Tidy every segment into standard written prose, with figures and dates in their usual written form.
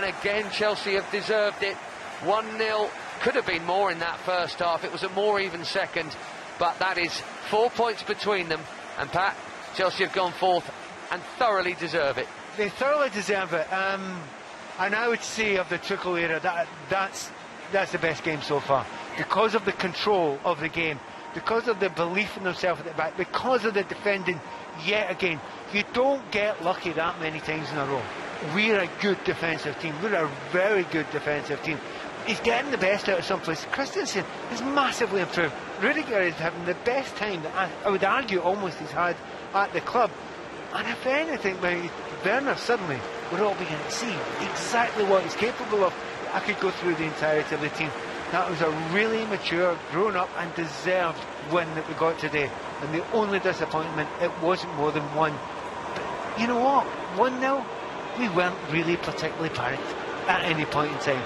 And again, Chelsea have deserved it. 1-0, could have been more in that first half. It was a more even second, but that is 4 points between them. And Pat, Chelsea have gone forth and thoroughly deserve it. They thoroughly deserve it. And I would say of the Tuchel era, that's the best game so far. Because of the control of the game, because of the belief in themselves at the back, because of the defending yet again. You don't get lucky that many times in a row. We're a good defensive team. We're a very good defensive team. He's getting the best out of some place. Christensen is massively improved. Rudiger is having the best time that I would argue almost he's had at the club. And if anything, Werner suddenly, we're all beginning to see exactly what he's capable of. I could go through the entirety of the team. That was a really mature, grown up and deserved win that we got today. And the only disappointment, it wasn't more than one. But you know what? 1-0, we weren't really particularly panicked at any point in time.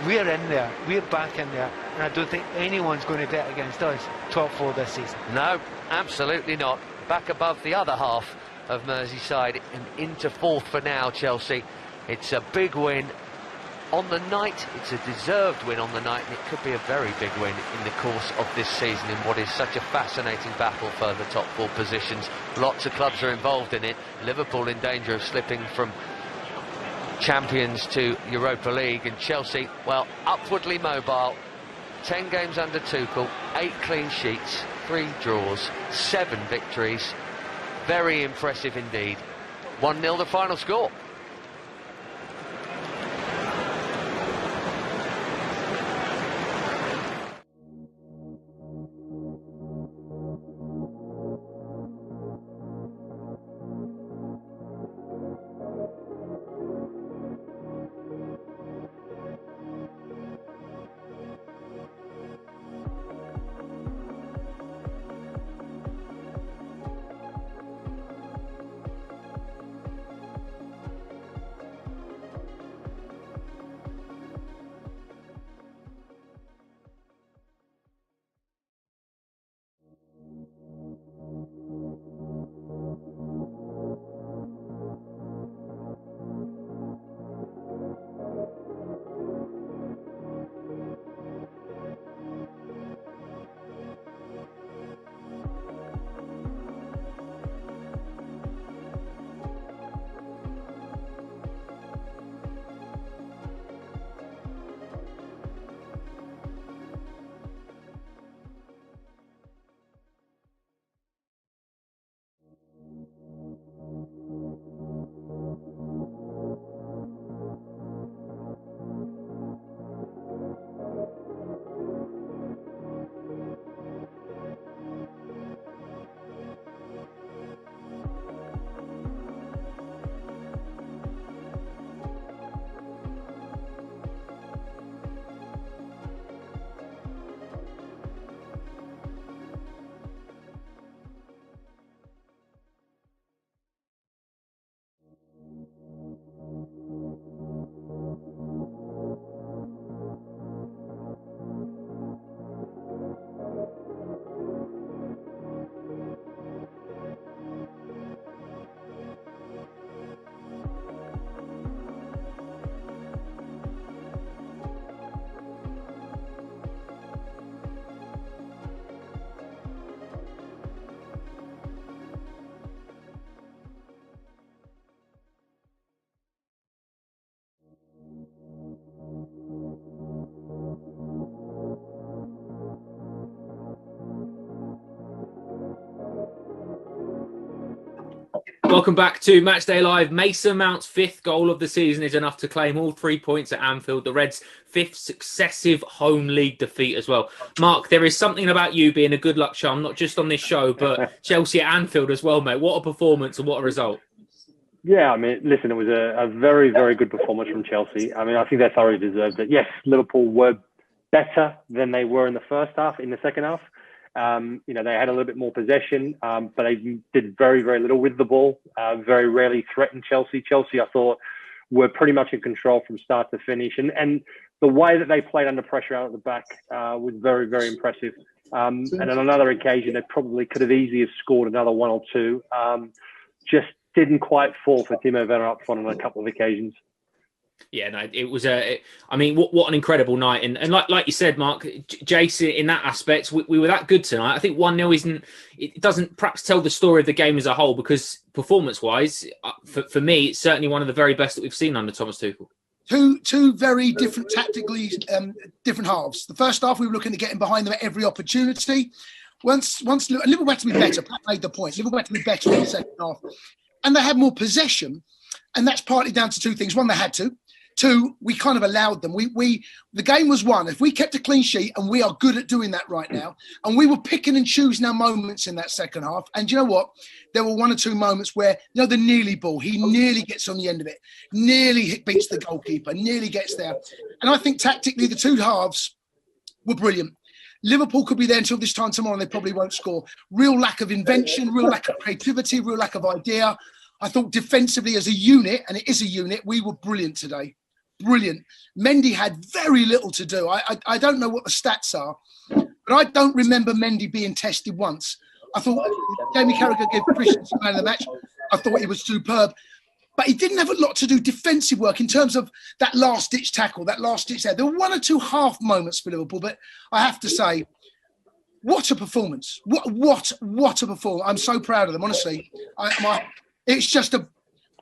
We're in there, we're back in there, and I don't think anyone's going to bet against us top four this season. No, absolutely not. Back above the other half of Merseyside and into fourth for now, Chelsea. It's a big win on the night. It's a deserved win on the night, and it could be a very big win in the course of this season in what is such a fascinating battle for the top four positions. Lots of clubs are involved in it. Liverpool in danger of slipping from Champions to Europa League, and Chelsea, well, upwardly mobile. 10 games under Tuchel, 8 clean sheets, 3 draws, 7 victories. Very impressive indeed. 1-0 the final score. Welcome back to Matchday Live. Mason Mount's 5th goal of the season is enough to claim all 3 points at Anfield. The Reds' 5th successive home league defeat as well. Mark, there is something about you being a good luck charm, not just on this show, but Chelsea at Anfield as well, mate. What a performance and what a result. Yeah, I mean, listen, it was a very, very good performance from Chelsea. I mean, I think they thoroughly deserved it. Yes, Liverpool were better than they were in the first half. In the second half, they had a little bit more possession, but they did very, very little with the ball. Very rarely threatened Chelsea. Chelsea, I thought, were pretty much in control from start to finish. And the way that they played under pressure out at the back was very, very impressive. And on another occasion, they probably could have easily have scored another 1 or 2. Just didn't quite fall for Timo Werner up front on a couple of occasions. Yeah, no, it was what an incredible night. And like you said, Mark, Jason, in that aspect, we were that good tonight. I think 1-0 doesn't perhaps tell the story of the game as a whole, because performance-wise, for me, it's certainly one of the very best that we've seen under Thomas Tuchel. Two very different tactically different halves. The first half, we were looking at getting behind them at every opportunity. Once Liverpool had to be better. Pat made the point. Liverpool had to be better in the second half, and they had more possession, and that's partly down to two things. One, they had to. Two, we kind of allowed them. The game was won. If we kept a clean sheet, and we are good at doing that right now, and we were picking and choosing our moments in that second half. And you know what? There were one or two moments where, the nearly ball, he nearly gets on the end of it, nearly beats the goalkeeper, nearly gets there. And I think tactically, the two halves were brilliant. Liverpool could be there until this time tomorrow, and they probably won't score. Real lack of invention, real lack of creativity, real lack of idea. I thought defensively as a unit, and it is a unit, we were brilliant today. Brilliant. Mendy had very little to do. I don't know what the stats are, but I don't remember Mendy being tested once. I thought Jamie Carragher gave Christian man of the match. I thought he was superb. But he didn't have a lot to do defensive work in terms of that last-ditch tackle, that last-ditch there. There were one or two half moments for Liverpool, but I have to say, what a performance. What a performance. I'm so proud of them, honestly. It's just a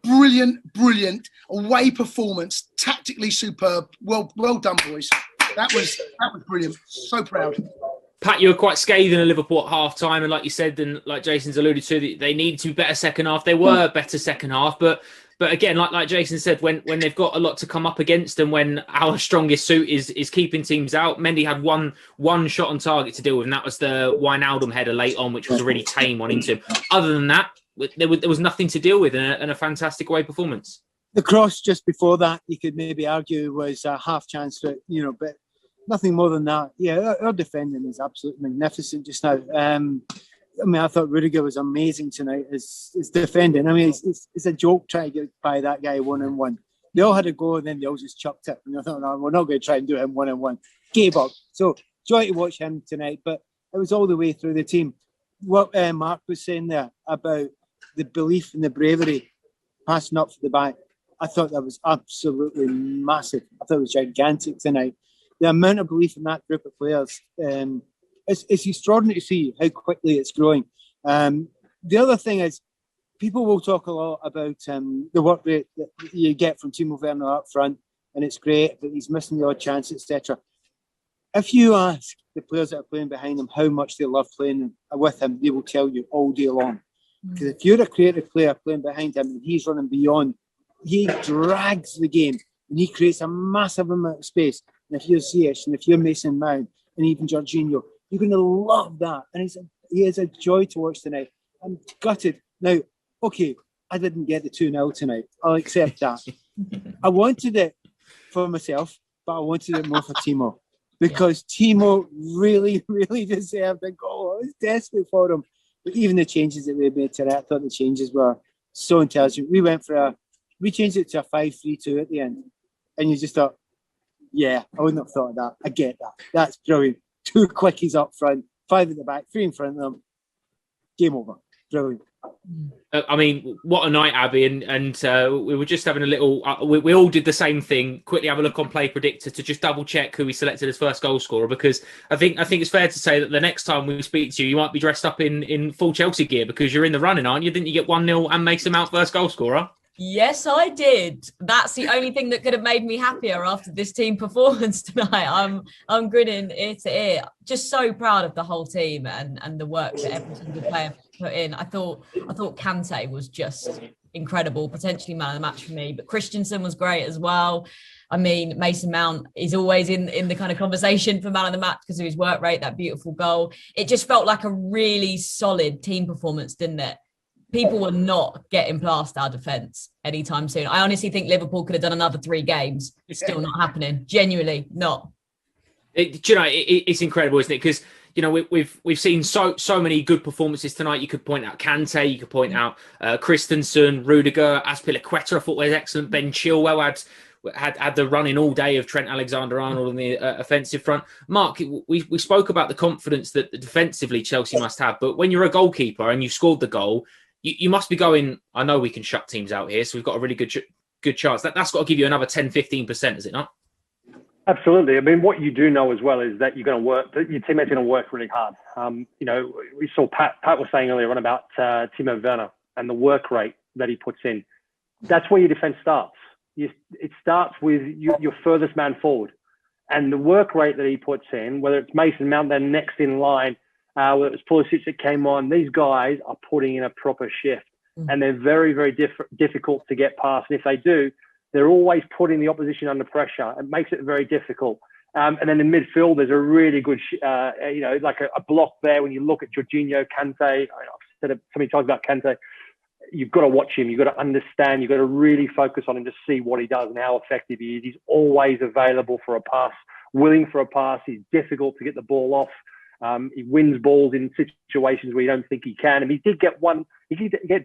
brilliant away performance, tactically superb. Well done, boys. That was brilliant. So proud. Pat, you were quite scathing of Liverpool at half-time, and like you said, and like Jason's alluded to, they needed to be better second half. They were better second half, but again, like Jason said, when they've got a lot to come up against, and when our strongest suit is keeping teams out, Mendy had one shot on target to deal with, and that was the Wijnaldum header late on, which was a really tame one into him. Other than that, there was nothing to deal with, and a fantastic away performance. The cross just before that, you could maybe argue, was a half chance for it, but nothing more than that. Yeah, our defending is absolutely magnificent just now. I thought Rudiger was amazing tonight. His defending. It's a joke trying to get by that guy 1-on-1. They all had a go, and then they all just chucked it. And I thought, no, we're not going to try and do him 1-on-1. Gave up. So joy to watch him tonight, but it was all the way through the team. What Mark was saying there about the belief and the bravery passing up for the back, I thought that was absolutely massive. I thought it was gigantic tonight. The amount of belief in that group of players, it's extraordinary to see how quickly it's growing. The other thing is, people will talk a lot about the work rate that you get from Timo Werner up front, and it's great, but he's missing the odd chance, etc. If you ask the players that are playing behind him how much they love playing with him, they will tell you all day long. Because if you're a creative player playing behind him and he's running beyond, he drags the game and he creates a massive amount of space. And if you're Ziyech and if you're Mason Mount and even Jorginho, you're going to love that. And he is a joy to watch tonight. I'm gutted. Now, okay, I didn't get the 2-0 tonight. I'll accept that. I wanted it for myself, but I wanted it more for Timo. Because Timo really, really deserved a goal. I was desperate for him. But even the changes that we made tonight, I thought the changes were so intelligent. We changed it to a 5-3-2 at the end. And you just thought, yeah, I wouldn't have thought of that. I get that. That's brilliant. 2 quickies up front, 5 at the back, 3 in front of them. Game over. Brilliant. What a night, Abby, and we were just having a little. We all did the same thing. Quickly have a look on Play Predictor to just double check who we selected as first goal scorer, because I think it's fair to say that the next time we speak to you, you might be dressed up in full Chelsea gear because you're in the running, aren't you? Didn't you get 1-0 and Mason Mount first goal scorer? Yes, I did. That's the only thing that could have made me happier after this team performance tonight. I'm grinning ear to ear. Just so proud of the whole team and the work that every single player put in. I thought Kanté was just incredible, potentially man of the match for me. But Christensen was great as well. Mason Mount is always in the kind of conversation for man of the match because of his work rate, that beautiful goal. It just felt like a really solid team performance, didn't it? People were not getting past our defence anytime soon. I honestly think Liverpool could have done another 3 games. It's still not happening. Genuinely not. It's incredible, isn't it? Because we've seen so many good performances tonight. You could point out Kanté, you could point out Christensen, Rudiger, Azpilicueta. I thought was excellent. Ben Chilwell had the running all day of Trent Alexander-Arnold on the offensive front. Mark, we spoke about the confidence that defensively Chelsea must have, but when you're a goalkeeper and you scored the goal, you must be going, I know we can shut teams out here, so we've got a really good good chance. That's got to give you another 10-15%, is it not? Absolutely. I mean, what you do know as well is that you're going to work, that your teammates are going to work really hard. You know, we saw Pat was saying earlier on about Timo Werner and the work rate that he puts in. That's where your defense starts. It starts with your furthest man forward. And the work rate that he puts in, whether it's Mason Mount then next in line, whether it was Pulisic that came on, these guys are putting in a proper shift. And they're very, very difficult to get past. And if they do, they're always putting the opposition under pressure. It makes it very difficult. And then in midfield, there's a really good, you know, like a block there. When you look at Jorginho, Kanté, I've said it so many times about Kanté, you've got to watch him. You've got to understand. You've got to really focus on him to see what he does and how effective he is. He's always available for a pass, willing for a pass. He's difficult to get the ball off. He wins balls in situations where you don't think he can. And he did get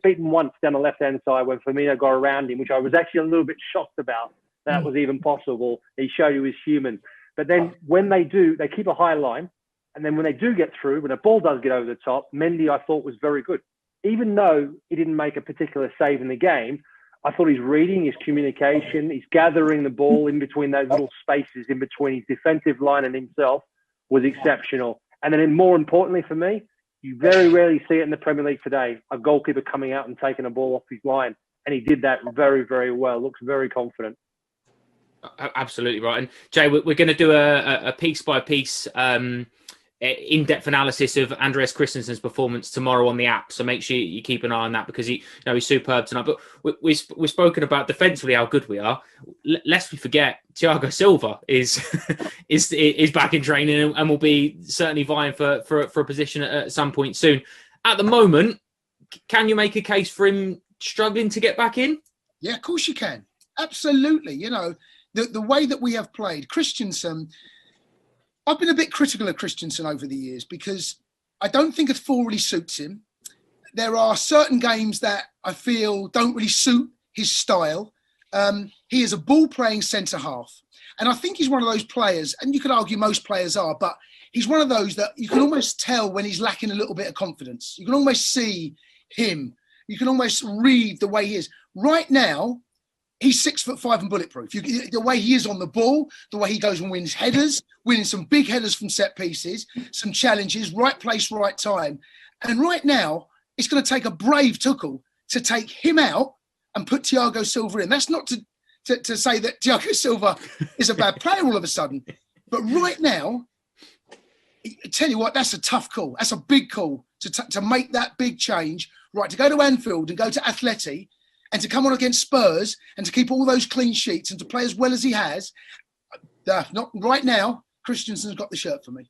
beaten once down the left-hand side when Firmino got around him, which I was actually a little bit shocked about. That was even possible. He showed he was human. But then when they do, they keep a high line. And then when they do get through, when a ball does get over the top, Mendy, I thought, was very good. Even though he didn't make a particular save in the game, I thought his reading, his communication, his gathering the ball in between those little spaces in between his defensive line and himself was exceptional. And then more importantly for me, you very rarely see it in the Premier League today, a goalkeeper coming out and taking a ball off his line. And he did that very, very well. Looks very confident. Absolutely right. And Jay, we're going to do a piece by piece in-depth analysis of Andreas Christensen's performance tomorrow on the app. So make sure you keep an eye on that because he's superb tonight. But we've spoken about defensively how good we are. Lest we forget, Thiago Silva is back in training and will be certainly vying for a position at some point soon. At the moment, can you make a case for him struggling to get back in? Yeah, of course you can. Absolutely. You know, the way that we have played, Christensen, I've been a bit critical of Christensen over the years because I don't think it fully suits him. There are certain games that I feel don't really suit his style. He is a ball-playing centre-half. And I think he's one of those players, and you could argue most players are, but he's one of those that you can almost tell when he's lacking a little bit of confidence. You can almost see him. You can almost read the way he is. Right now, he's 6'5" and bulletproof. The way he is on the ball, the way he goes and wins headers, winning some big headers from set pieces, some challenges, right place, right time. And right now, it's going to take a brave Tuchel to take him out and put Thiago Silva in. That's not to say that Thiago Silva is a bad player all of a sudden. But right now, I tell you what, that's a tough call. That's a big call to make that big change. Right, to go to Anfield and go to Atleti and to come on against Spurs and to keep all those clean sheets and to play as well as he has, not right now. Christensen's got the shirt for me.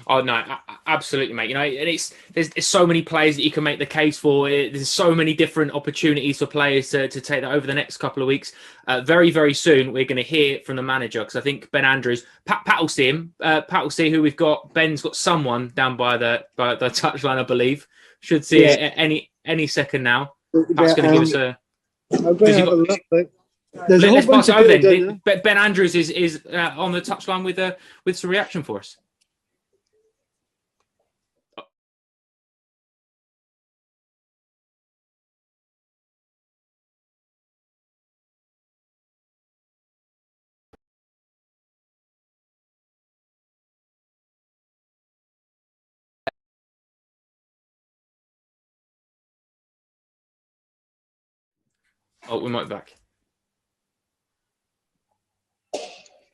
Oh no, absolutely, mate. You know, and there's so many players that you can make the case for. There's so many different opportunities for players to take that over the next couple of weeks. Very, very soon, we're going to hear from the manager because I think Ben Andrews, Pat will see him. Pat will see who we've got. Ben's got someone down by the touchline, I believe. Should see it any second now. Pat's going to give us a. I'm going to have a look. Let's pass it over then. Ben Andrews is on the touchline with some reaction for us. Oh, we might be back.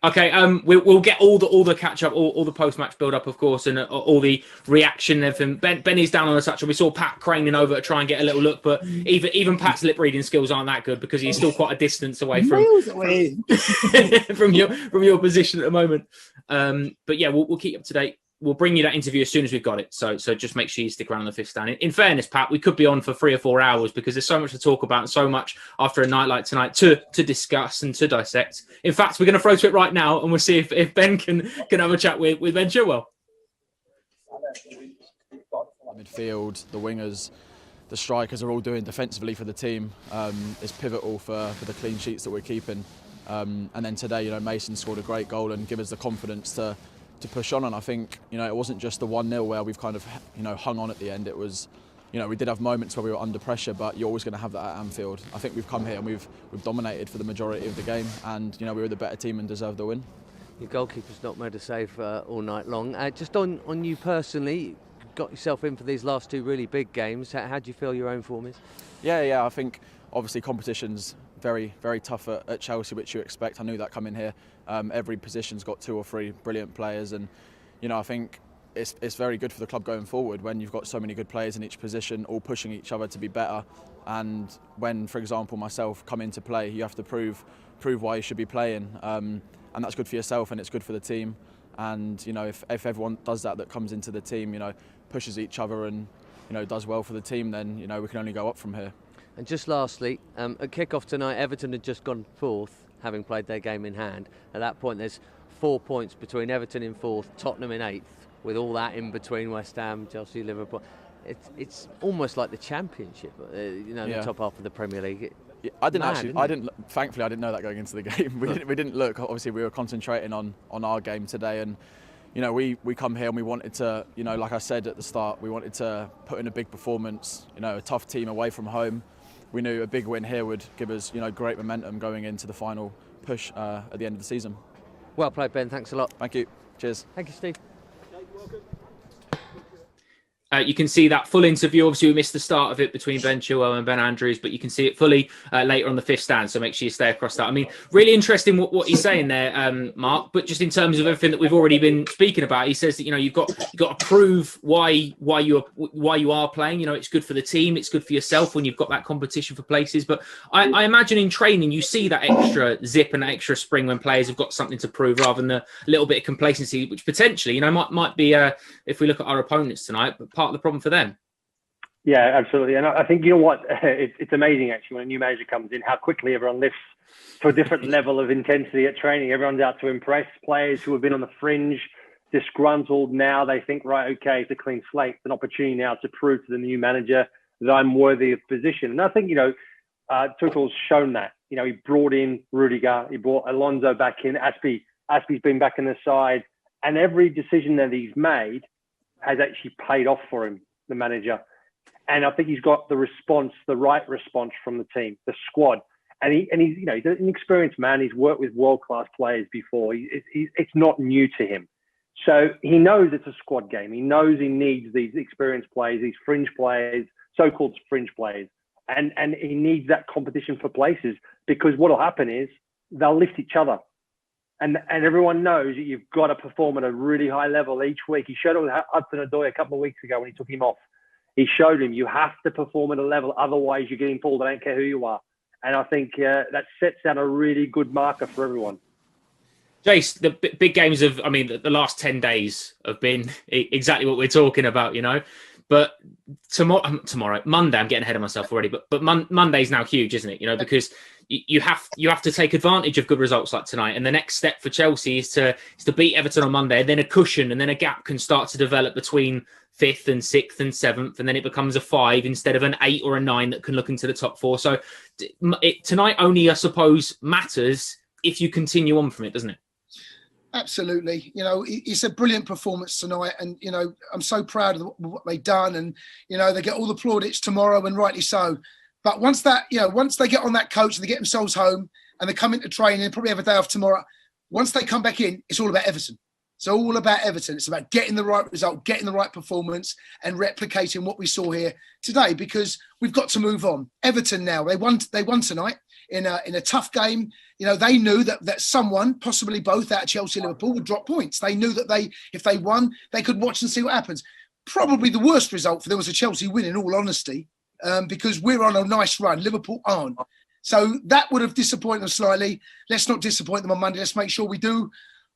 Okay, we'll get all the catch up, all the post match build up, of course, and all the reaction and everything. Ben is down on the touch, and we saw Pat craning over to try and get a little look, but even Pat's lip reading skills aren't that good because he's still quite a distance away from your position at the moment. But yeah, we'll keep you up to date. We'll bring you that interview as soon as we've got it. So just make sure you stick around the fifth stand. In fairness, Pat, we could be on for 3 or 4 hours because there's so much to talk about and so much after a night like tonight to discuss and to dissect. In fact, we're going to throw to it right now and we'll see if Ben can have a chat with Ben Chilwell. Midfield, the wingers, the strikers are all doing defensively for the team. It's pivotal for the clean sheets that we're keeping. And then today, you know, Mason scored a great goal and give us the confidence to push on. And I think, you know, it wasn't just the 1-0 where we've kind of, you know, hung on at the end. It was you know, we did have moments where we were under pressure, but you're always going to have that at Anfield. I think we've come here and we've dominated for the majority of the game, and you know, we were the better team and deserved the win. Your goalkeeper's not made a save all night long. Just on you personally, you got yourself in for these last 2 really big games. How do you feel your own form is? Yeah, I think obviously competition's very, very tough at Chelsea, which you expect. I knew that coming here. Every position's got 2 or 3 brilliant players, and you know, I think it's very good for the club going forward when you've got so many good players in each position, all pushing each other to be better. And when, for example, myself come into play, you have to prove why you should be playing, and that's good for yourself and it's good for the team. And you know, if everyone does that comes into the team, you know, pushes each other and you know, does well for the team, then you know, we can only go up from here. And just lastly, at kick-off tonight, Everton had just gone 4th, having played their game in hand. At that point, there's 4 points between Everton in 4th, Tottenham in 8th, with all that in between West Ham, Chelsea, Liverpool. It's almost like the Championship, you know, the top half of the Premier League. Thankfully, I didn't know that going into the game. We didn't look. Obviously, we were concentrating on our game today, and you know, we come here and we wanted to, you know, like I said at the start, we wanted to put in a big performance. You know, a tough team away from home. We knew a big win here would give us, you know, great momentum going into the final push at the end of the season. Well played, Ben. Thanks a lot. Thank you. Cheers. Thank you, Steve. You can see that full interview. Obviously, we missed the start of it between Ben Chilwell and Ben Andrews, but you can see it fully later on the 5th stand. So make sure you stay across that. I mean, really interesting what he's saying there, Mark. But just in terms of everything that we've already been speaking about, he says that, you know, you've got to prove why you are playing. You know, it's good for the team, it's good for yourself when you've got that competition for places. But I imagine in training you see that extra zip and that extra spring when players have got something to prove, rather than a little bit of complacency, which potentially, you know, might be if we look at our opponents tonight, but part of the problem for them. Yeah, absolutely. And I think, you know what, it's amazing actually when a new manager comes in, how quickly everyone lifts to a different level of intensity at training. Everyone's out to impress. Players who have been on the fringe, disgruntled, now they think, right, okay, it's a clean slate. It's an opportunity now to prove to the new manager that I'm worthy of position. And I think, you know, Tuchel's shown that. You know, he brought in Rudiger, he brought Alonso back in, Aspie's been back in the side, and every decision that he's made has actually paid off for him, the manager. And I think he's got the right response from the team, the squad. And he's, you know, he's an experienced man. He's worked with world-class players before. It's not new to him. So he knows it's a squad game. He knows he needs these experienced players, these fringe players, so-called fringe players. And he needs that competition for places, because what will happen is they'll lift each other. And everyone knows that you've got to perform at a really high level each week. He showed it with Hudson-Odoi a couple of weeks ago when he took him off. He showed him you have to perform at a level, otherwise you're getting pulled. I don't care who you are. And I think that sets out a really good marker for everyone. Jace, the big games of, I mean, the last 10 days have been exactly what we're talking about, you know. But tomorrow, Monday, I'm getting ahead of myself already, but Monday's now huge, isn't it? You know, because you have to take advantage of good results like tonight. And the next step for Chelsea is to beat Everton on Monday, and then a cushion, and then a gap can start to develop between 5th and 6th and 7th, and then it becomes a 5 instead of an 8 or a 9 that can look into the top 4. So tonight only, I suppose, matters if you continue on from it, doesn't it? Absolutely. You know, it's a brilliant performance tonight, and, you know, I'm so proud of what they've done, and, you know, they get all the plaudits tomorrow, and rightly so. But once they get on that coach and they get themselves home and they come into training, and probably have a day off tomorrow, once they come back in, it's all about Everton. It's all about Everton. It's about getting the right result, getting the right performance, and replicating what we saw here today, because we've got to move on. Everton now, they won tonight in a tough game. You know, they knew that someone, possibly both out of Chelsea and Liverpool, would drop points. They knew that if they won, they could watch and see what happens. Probably the worst result for them was a Chelsea win, in all honesty, because we're on a nice run. Liverpool aren't. So that would have disappointed them slightly. Let's not disappoint them on Monday. Let's make sure we do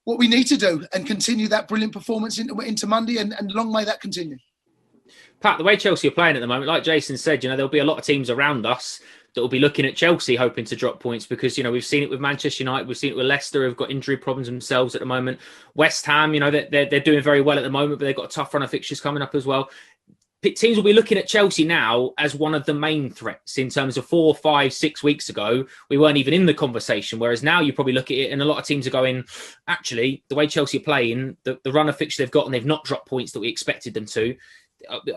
what we need to do and continue that brilliant performance into Monday, and long may that continue. Pat, the way Chelsea are playing at the moment, like Jason said, you know, there'll be a lot of teams around us that will be looking at Chelsea hoping to drop points, because, you know, we've seen it with Manchester United, we've seen it with Leicester, who've got injury problems themselves at the moment. West Ham, you know, they're doing very well at the moment, but they've got a tough run of fixtures coming up as well. Teams will be looking at Chelsea now as one of the main threats. In terms of 4, 5, 6 weeks ago, we weren't even in the conversation. Whereas now you probably look at it and a lot of teams are going, actually, the way Chelsea are playing, the run of fixture they've got, and they've not dropped points that we expected them to.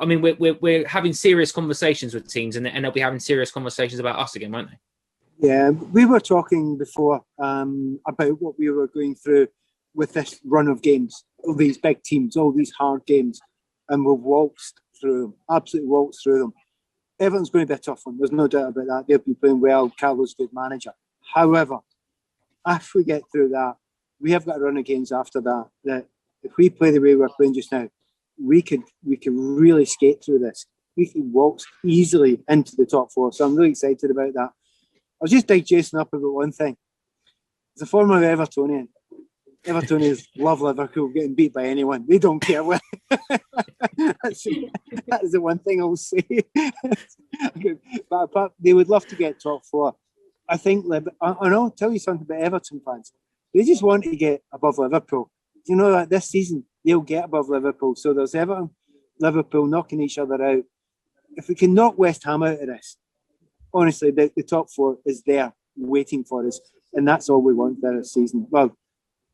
I mean, we're having serious conversations with teams, and they'll be having serious conversations about us again, won't they? Yeah, we were talking before about what we were going through with this run of games, all these big teams, all these hard games, and we've waltzed through them, absolutely waltzed through them. Everton's going to be a tough one. There's no doubt about that. They'll be playing well. Carlo's a good manager. However, if we get through that, we have got a run of games after that. That if we play the way we're playing just now, we can really skate through this. We can waltz easily into the top 4. So I'm really excited about that. I was just digesting up about one thing. As a former Evertonian, Evertonians love Liverpool getting beat by anyone. They don't care what. That's the one thing I'll say. but they would love to get top 4. I think, and I'll tell you something about Everton fans. They just want to get above Liverpool. You know that this season they'll get above Liverpool. So there's Everton, Liverpool knocking each other out. If we can knock West Ham out of this, honestly, the top 4 is there waiting for us. And that's all we want this season. Well,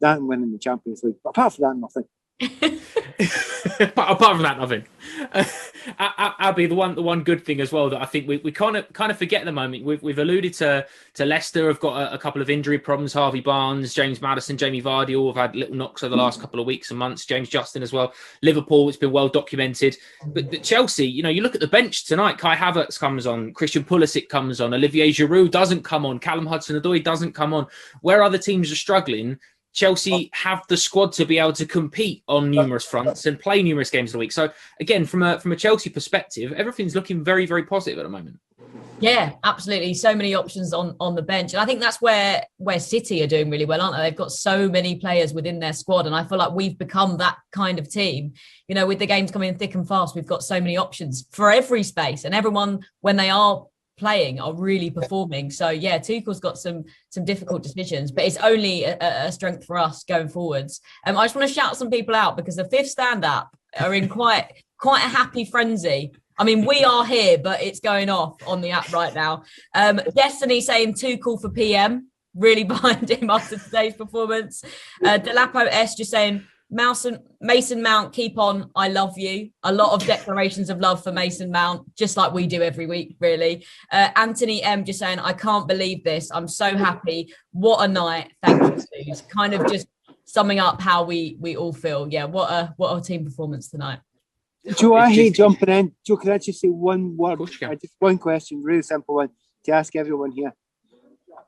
that and winning the Champions League. But apart from that, nothing. Apart from that, nothing. Abby, the one good thing as well that I think we kind of forget at the moment. We've alluded to Leicester have got a couple of injury problems. Harvey Barnes, James Maddison, Jamie Vardy all have had little knocks over the last couple of weeks and months. James Justin as well. Liverpool, it's been well documented. But Chelsea, you look at the bench tonight. Kai Havertz comes on. Christian Pulisic comes on. Olivier Giroud doesn't come on. Callum Hudson-Odoi doesn't come on. Where other teams are struggling, Chelsea have the squad to be able to compete on numerous fronts and play numerous games of the week. So again, from a Chelsea perspective, everything's looking very, very positive at the moment. Yeah, absolutely. So many options on the bench. And I think that's where City are doing really well, aren't they? They've got so many players within their squad. And I feel like we've become that kind of team. With the games coming in thick and fast, we've got so many options for every space. And everyone, when they are playing, are really performing. So yeah, Tuchel's got some difficult decisions, but it's only a strength for us going forwards. I just want to shout some people out because the Fifth Stand Up are in quite a happy frenzy. I mean, we are here, but it's going off on the app right now. Destiny saying Tuchel for PM, really behind him after today's performance. Delapo S just saying Mason Mount, keep on, I love you. A lot of declarations of love for Mason Mount, just like we do every week, really. Anthony M just saying, I can't believe this. I'm so happy. What a night. Thank you, Suze. Kind of just summing up how we all feel. Yeah, what a team performance tonight. Joe, I hate jumping in. Joe, can I just say one word? Just one question, really simple one, to ask everyone here.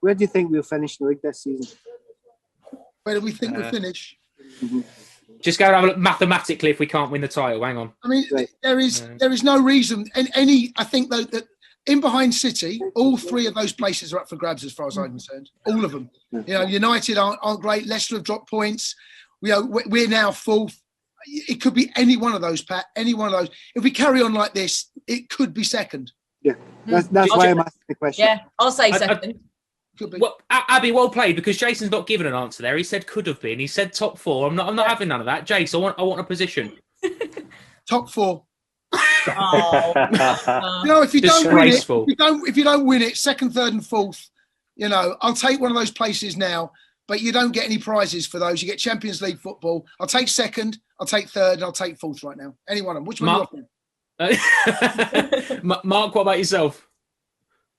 Where do you think we'll finish the league this season? Where do we think we'll finish? Mm-hmm. Just go and have a look mathematically if we can't win the title. Hang on. I mean, there is no reason. I think though that in behind City, all 3 of those places are up for grabs as far as I'm concerned. All of them. United aren't great. Leicester have dropped points. We're now 4th. It could be any one of those, Pat. Any one of those. If we carry on like this, it could be 2nd. Yeah, that's why I'm asking the question. Yeah, I'll say 2nd. Well, Abby, well played, because Jason's not given an answer there. He said could have been. He said top 4. I'm not having none of that. Jace, I want a position. Top 4. Oh. If you don't win it, 2nd, 3rd, and 4th, I'll take one of those places now. But you don't get any prizes for those. You get Champions League football. I'll take 2nd, I'll take 3rd, and I'll take 4th right now. Any one of them. Which one are you offering? Mark, what about yourself?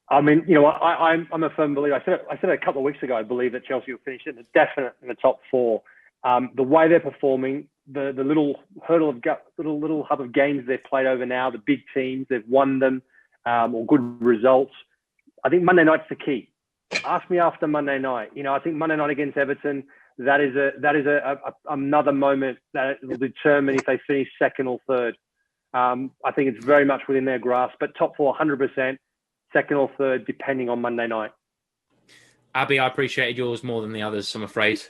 I mean, I'm a firm believer. I said it a couple of weeks ago. I believe that Chelsea will finish in the top 4. The way they're performing, the little hub of games they've played over now, the big teams, they've won them, or good results. I think Monday night's the key. Ask me after Monday night. I think Monday night against Everton, that is another moment that will determine if they finish 2nd or 3rd. I think it's very much within their grasp, but top 4, 100%. 2nd or 3rd, depending on Monday night. Abby, I appreciated yours more than the others, I'm afraid.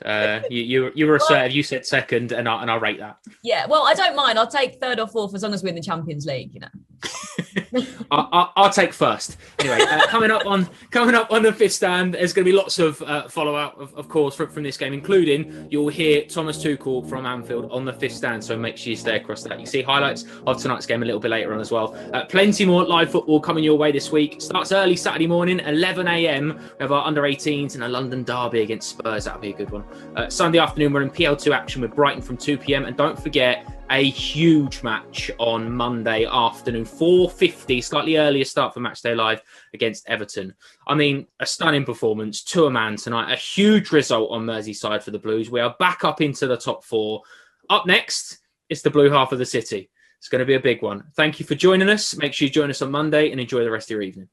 You were assertive. You said 2nd, and I'll rate that. Yeah, well, I don't mind. I'll take 3rd or 4th as long as we're in the Champions League. I'll take 1st. Anyway, coming up on the Fifth Stand, there's going to be lots of follow-up, of course, from this game, including you'll hear Thomas Tuchel from Anfield on the Fifth Stand, so make sure you stay across that. You see highlights of tonight's game a little bit later on as well. Plenty more live football coming your way this week. Starts early Saturday morning, 11 a.m. We have our under-18s and a London derby against Spurs. That'll be a good one. Sunday afternoon, we're in PL2 action with Brighton from 2 p.m. And don't forget, a huge match on Monday afternoon, 4:50, slightly earlier start for Matchday Live against Everton. I mean, a stunning performance to a man tonight, a huge result on Merseyside for the Blues. We are back up into the top 4. Up next, it's the blue half of the city. It's going to be a big one. Thank you for joining us. Make sure you join us on Monday and enjoy the rest of your evening.